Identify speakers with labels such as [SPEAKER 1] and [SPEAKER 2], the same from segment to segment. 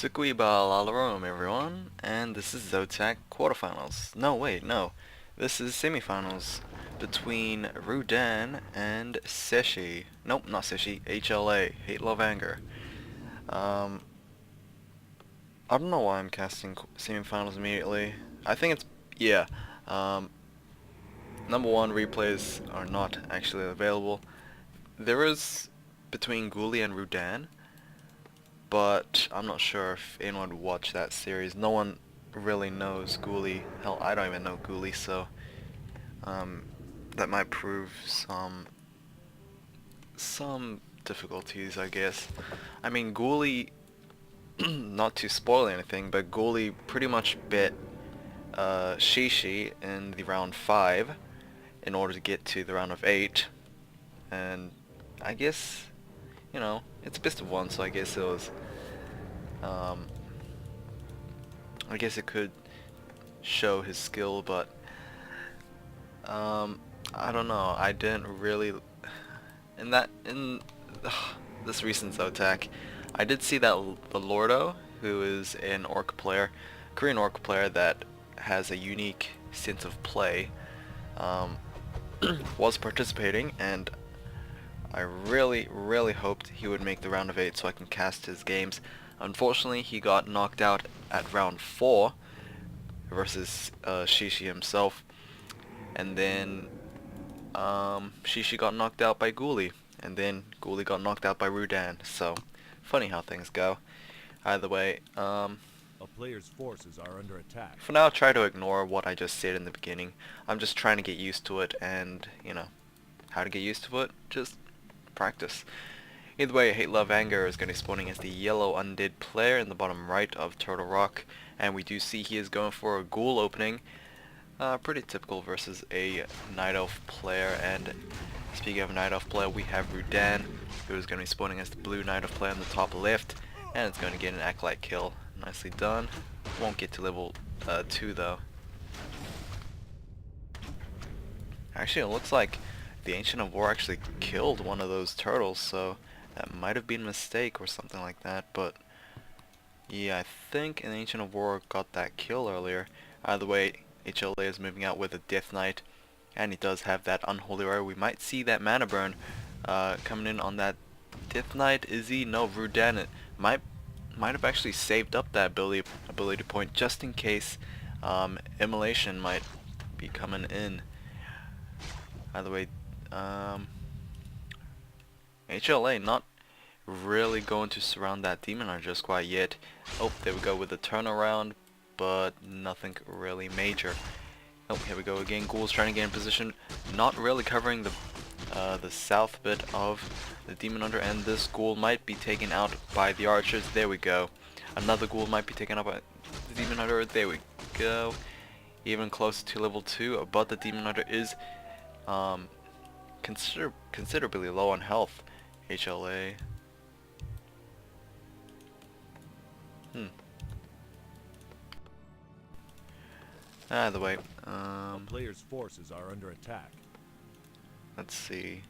[SPEAKER 1] Alarum, everyone, and this is ZOTAC quarterfinals. No, wait, no. This is semifinals between Rudan and Seshi. Nope, not Seshi. HLA, Hate, Love, Anger. Um, I don't know why I'm casting semifinals immediately. I think it's, yeah. Um, Number one, replays are not actually available. There is between Ghoulie and Rudan, but I'm not sure if anyone would watch that series. No one really knows Ghoulie. Hell, I don't even know Ghoulie, so that might prove some difficulties, I guess. I mean, Ghoulie, not to spoil anything, but Ghoulie pretty much bit Shishi in the round 5 in order to get to the round of 8, and I guess, you know, it's best of 1, so I guess it was I guess it could show his skill, but I don't know. I didn't really in this recent ZOTAC. I did see that the Lordo, who is an orc player, Korean orc player that has a unique sense of play, was participating, and I really hoped he would make the round of 8 so I can cast his games. Unfortunately, he got knocked out at round 4 versus Shishi himself, and then Shishi got knocked out by Ghoulie, and then Ghoulie got knocked out by Rudan. So, funny how things go. Either way,
[SPEAKER 2] A player's forces are under attack.
[SPEAKER 1] for now, try to ignore what I just said in the beginning. I'm just trying to get used to it, and, you know, how to get used to it? Just practice. Either way, Hate, Love, Anger is going to be spawning as the yellow undead player in the bottom right of Turtle Rock, and we do see he is going for a ghoul opening. Pretty typical versus a Night Elf player, and speaking of Night Elf player, we have Rudan, who is going to be spawning as the blue Night Elf player on the top left, and it's going to get an Acolyte kill. Nicely done. Won't get to level 2 though. Actually, it looks like the Ancient of War actually killed one of those turtles, so that might have been a mistake or something like that, but yeah, I think an Ancient of War got that kill earlier. Either way, HLA is moving out with a Death Knight, and he does have that Unholy Rare. We might see that Mana Burn coming in on that Death Knight. Is he? No, Rudan it might have actually saved up that ability point just in case Immolation might be coming in. Either way, HLA not really going to surround that Demon Hunter just quite yet. Oh, there we go with the turnaround, but nothing really major. Oh, here we go again. Ghoul's trying to get in position, not really covering the south bit of the Demon Hunter, and this Ghoul might be taken out by the archers. There we go. Another Ghoul might be taken out by the Demon Hunter. There we go. Even closer to level 2, but the Demon Hunter is considerably low on health. HLA. Either way,
[SPEAKER 2] A player's forces are under attack.
[SPEAKER 1] let's see.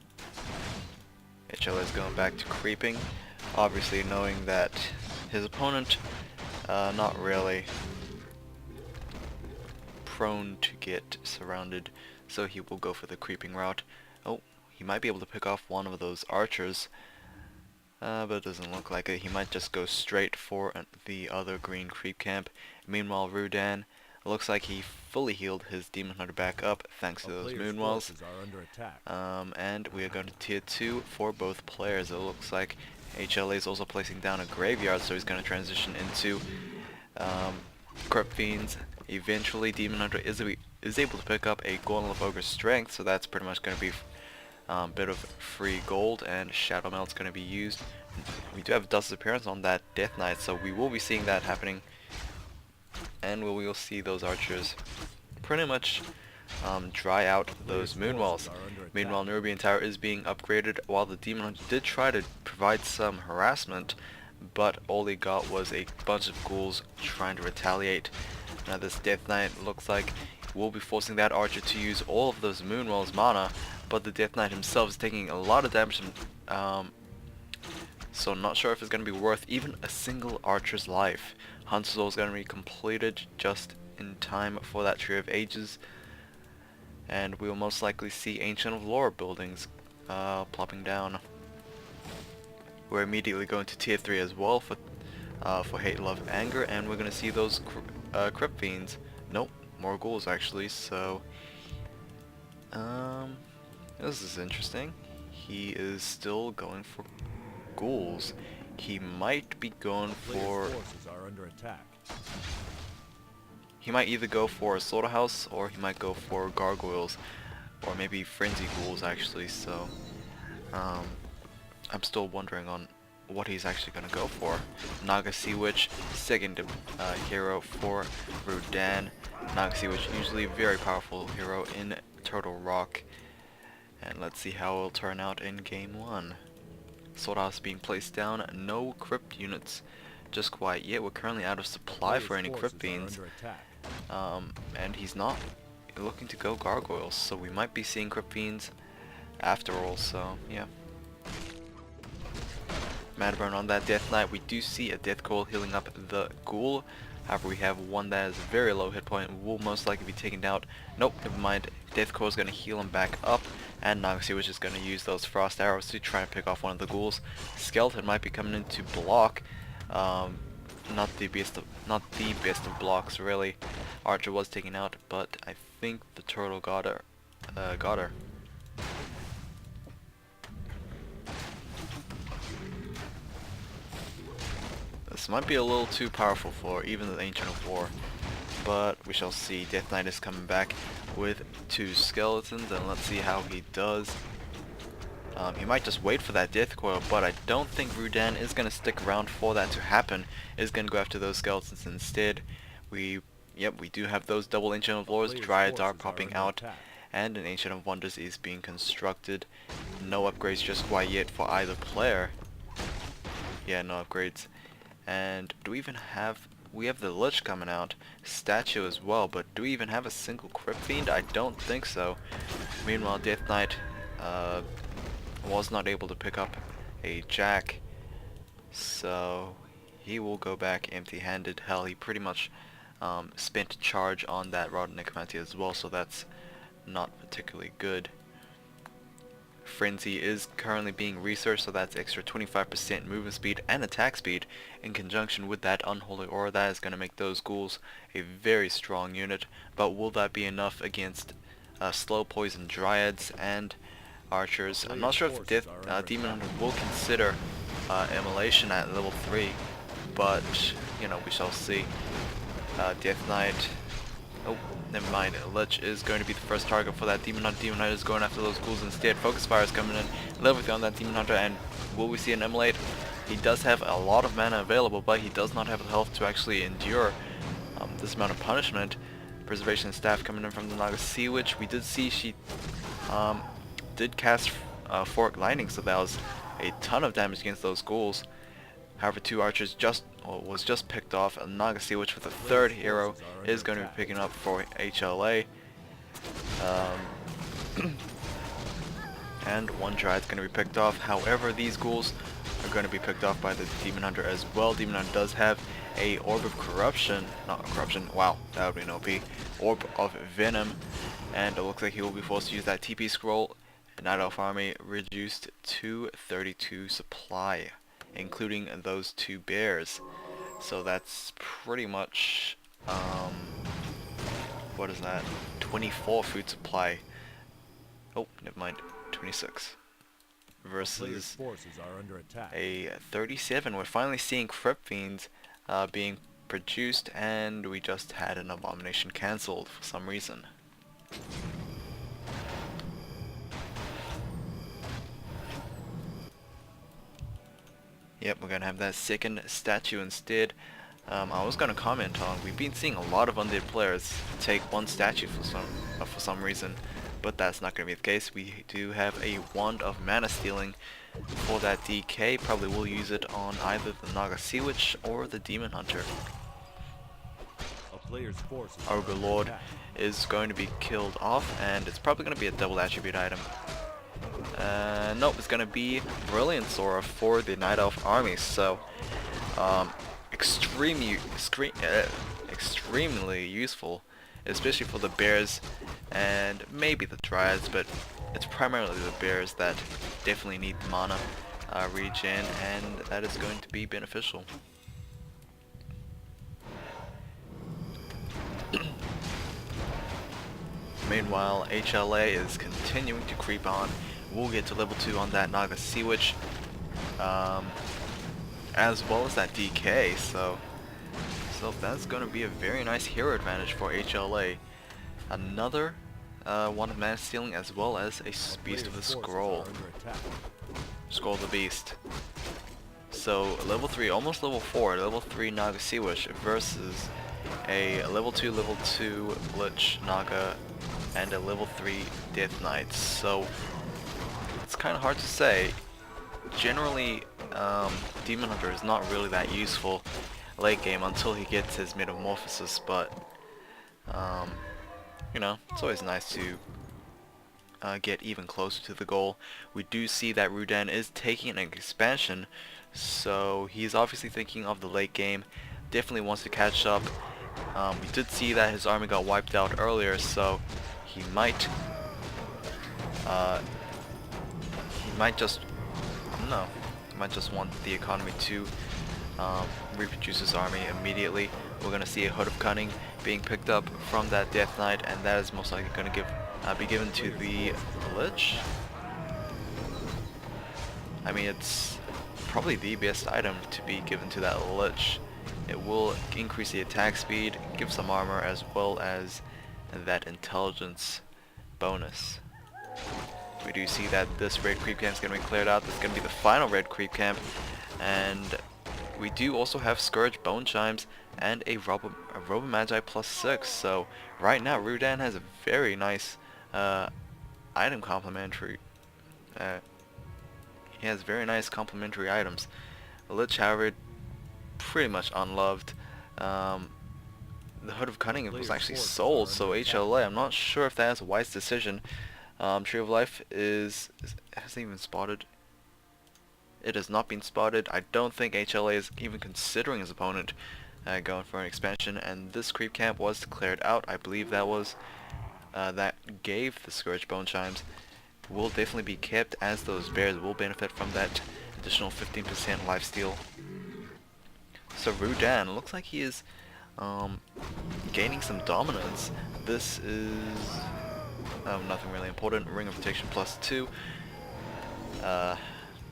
[SPEAKER 1] HLA is going back to creeping, obviously knowing that his opponent not really prone to get surrounded, so he will go for the creeping route. Oh, he might be able to pick off one of those archers, but it doesn't look like it. He might just go straight for the other green creep camp. Meanwhile, Rudan, it looks like he fully healed his Demon Hunter back up thanks to those moon walls. And we are going to tier 2 for both players. It looks like HLA is also placing down a graveyard, so he's going to transition into Corrupt Fiends. Eventually, Demon Hunter is able to pick up a Gauntlet of Ogre Strength, so that's pretty much going to be a bit of free gold, and Shadow Melt's going to be used. We do have Dust's Appearance on that Death Knight, so we will be seeing that happening, and we will see those archers pretty much dry out those moon walls. Meanwhile, Nerubian Tower is being upgraded, while the Demon Hunter did try to provide some harassment, but all he got was a bunch of ghouls trying to retaliate. Now this Death Knight looks like we'll be forcing that archer to use all of those moon walls mana, but the Death Knight himself is taking a lot of damage so not sure if it's going to be worth even a single archer's life. Hunter's Soul is going to be completed just in time for that Tree of Ages, and we will most likely see Ancient of Lore buildings plopping down. We're immediately going to tier 3 as well for Hate, Love, Anger, and we're going to see those Crypt Fiends. Nope, more ghouls actually, so this is interesting. He is still going for ghouls. He might be going for...
[SPEAKER 2] forces are under attack.
[SPEAKER 1] He might either go for a slaughterhouse or he might go for gargoyles, or maybe frenzy ghouls actually, so I'm still wondering on what he's actually going to go for. Naga Sea Witch, second hero for Rudan. Naga Sea Witch, usually a very powerful hero in Turtle Rock. And let's see how it'll turn out in game 1. Swordhouse being placed down, no crypt units just quite yet. We're currently out of supply for any crypt fiends. And he's not looking to go gargoyles, so we might be seeing crypt fiends after all, so yeah. Madburn on that Death Knight. We do see a Death Coil healing up the ghoul. However, we have one that has a very low hit point and will most likely be taken out. Nope, never mind. Death Coil is going to heal him back up, and Naga Sea Witch is going to use those frost arrows to try to pick off one of the ghouls. Skeleton might be coming in to block. Not the best of blocks really. Archer was taken out, but I think the turtle got her. This might be a little too powerful for even the Ancient of War, but we shall see. Death Knight is coming back with 2 skeletons, and let's see how he does. He might just wait for that Death Coil, but I don't think Rudan is going to stick around for that to happen. Is going to go after those skeletons instead. We do have those double Ancient of Lores. Dryads are popping out, and an Ancient of Wonders is being constructed. No upgrades just quite yet for either player. Yeah, no upgrades. And do we even have... We have the Lich coming out, statue as well, but do we even have a single Crypt Fiend? I don't think so. Meanwhile, Death Knight was not able to pick up a Jack, so he will go back empty-handed. Hell, he pretty much spent charge on that Rod Necromancy as well, so that's not particularly good. Frenzy is currently being researched, so that's extra 25% movement speed and attack speed in conjunction with that Unholy Aura. That is going to make those ghouls a very strong unit, but will that be enough against slow poison dryads and archers? I'm not sure if Demon Hunter will consider immolation at level 3, but you know, we shall see. Death Knight, oh, never mind. Lich is going to be the first target for that Demon Hunter. Demon Hunter is going after those ghouls instead. Focus Fire is coming in. Level 3 on that Demon Hunter, and will we see an immolate? He does have a lot of mana available, but he does not have the health to actually endure this amount of punishment. Preservation Staff coming in from the Naga Sea Witch. We did see she did cast Fork Lightning, so that was a ton of damage against those ghouls. However, 2 archers was just picked off. A Naga Sea Witch with a 3rd hero is going to be picking up for HLA. And 1 Dryad is going to be picked off. However, these ghouls are going to be picked off by the Demon Hunter as well. Demon Hunter does have a Orb of Corruption. Not Corruption, wow, that would be an OP. Orb of Venom. And it looks like he will be forced to use that TP scroll. Night Elf Army reduced to 32 supply, including those 2 bears. So that's pretty much, what is that? 24 food supply. Oh, never mind, 26. Versus a 37. We're finally seeing Crypt Fiends being produced, and we just had an Abomination cancelled for some reason. Yep, we're gonna have that second statue instead. I was gonna comment on, we've been seeing a lot of undead players take 1 statue for some reason, but that's not gonna be the case. We do have a Wand of Mana Stealing for that DK. Probably will use it on either the Naga Sea Witch or the Demon Hunter. Ogre Lord is going to be killed off, and it's probably going to be a double attribute item. Nope, it's gonna be Brilliant Sora for the Night Elf army. So, extremely useful, especially for the bears and maybe the Dryads, but it's primarily the bears that definitely need the mana regen, and that is going to be beneficial. Meanwhile, HLA is continuing to creep on. We'll get to level 2 on that Naga Sea Witch, as well as that DK, so that's going to be a very nice hero advantage for HLA. Another one of Mana Stealing, as well as a Beast of the Scroll. Scroll of the Beast. So level 3, almost level 4, level 3 Naga Sea Witch versus a level 2 Lich Naga and a level 3 Death Knight. So it's kind of hard to say. Generally, Demon Hunter is not really that useful late game until he gets his Metamorphosis, but you know, it's always nice to get even closer to the goal. We do see that Rudan is taking an expansion, so he's obviously thinking of the late game, definitely wants to catch up. We did see that his army got wiped out earlier, so he might just, I don't know, he might just want the economy to reproduce his army immediately. We're going to see a Hood of Cunning being picked up from that Death Knight, and that is most likely going to be given to the Lich. I mean, it's probably the best item to be given to that Lich. It will increase the attack speed, give some armor, as well as that intelligence bonus. We do see that this red creep camp is going to be cleared out. This is going to be the final red creep camp, and we do also have Scourge Bone Chimes and a Robo Magi +6. So right now Rudan has a very nice item complementary. He has very nice complementary items. Lich, however, pretty much unloved. The Hood of Cunning was actually sold, so HLA, I'm not sure if that is a wise decision. Tree of Life hasn't even spotted. It has not been spotted. I don't think HLA is even considering his opponent going for an expansion, and this creep camp was declared out. I believe that was that gave the Scourge Bone Chimes. Will definitely be kept, as those bears will benefit from that additional 15% lifesteal. So Rudan looks like he is gaining some dominance. This is nothing really important. Ring of Protection +2.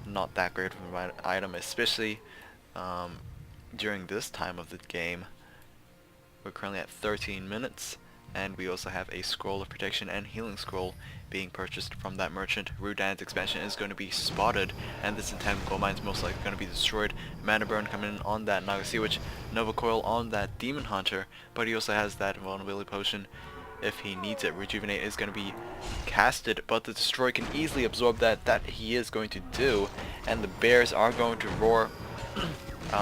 [SPEAKER 1] Not that great of an item, especially during this time of the game. We're currently at 13 minutes, and we also have a Scroll of Protection and Healing Scroll being purchased from that merchant. Rudan's expansion is going to be spotted, and this Entangled Gold Mine is most likely going to be destroyed. Mana Burn coming in on that Naga Sea Witch, Nova Coil on that Demon Hunter, but he also has that Vulnerability Potion if he needs it. Rejuvenate is going to be casted, but the Destroy can easily absorb that he is going to do, and the bears are going to roar.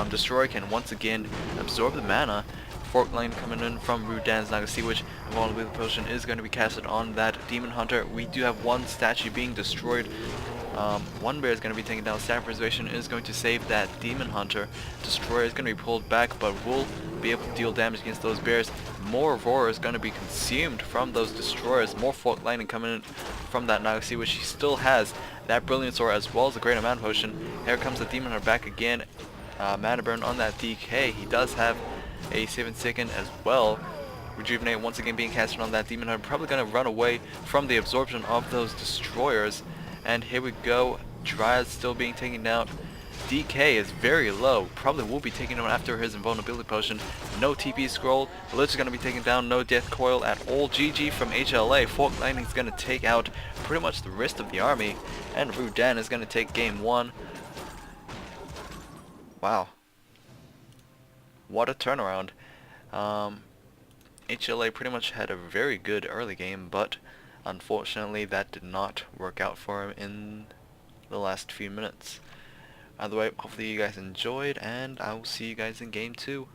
[SPEAKER 1] Destroy can once again absorb the mana. Fork Lane coming in from Rudan's Naga Sea Witch. Vulnerability Potion is going to be casted on that Demon Hunter. We do have one statue being destroyed. One bear is going to be taken down. Stat Preservation is going to save that Demon Hunter. Destroyer is going to be pulled back, but will be able to deal damage against those bears. More Roar is going to be consumed from those destroyers. More Fork Lightning coming in from that Naga Sea Witch. He still has that Brilliant Sword as well as a Great Mana Potion. Here comes the Demon Hunter back again. Mana Burn on that DK. He does have a 7-second as well. Rejuvenate once again being casted on that Demon Hunter. Probably going to run away from the absorption of those destroyers. And here we go. Dryad still being taken down. DK is very low. Probably will be taken down after his Invulnerability Potion. No TP Scroll. The Lich is going to be taken down. No Death Coil at all. GG from HLA. Fork Lightning is going to take out pretty much the rest of the army. And Rudan is going to take game 1. Wow. What a turnaround. HLA pretty much had a very good early game, but unfortunately that did not work out for him in the last few minutes. Either way, hopefully you guys enjoyed, and I will see you guys in game 2.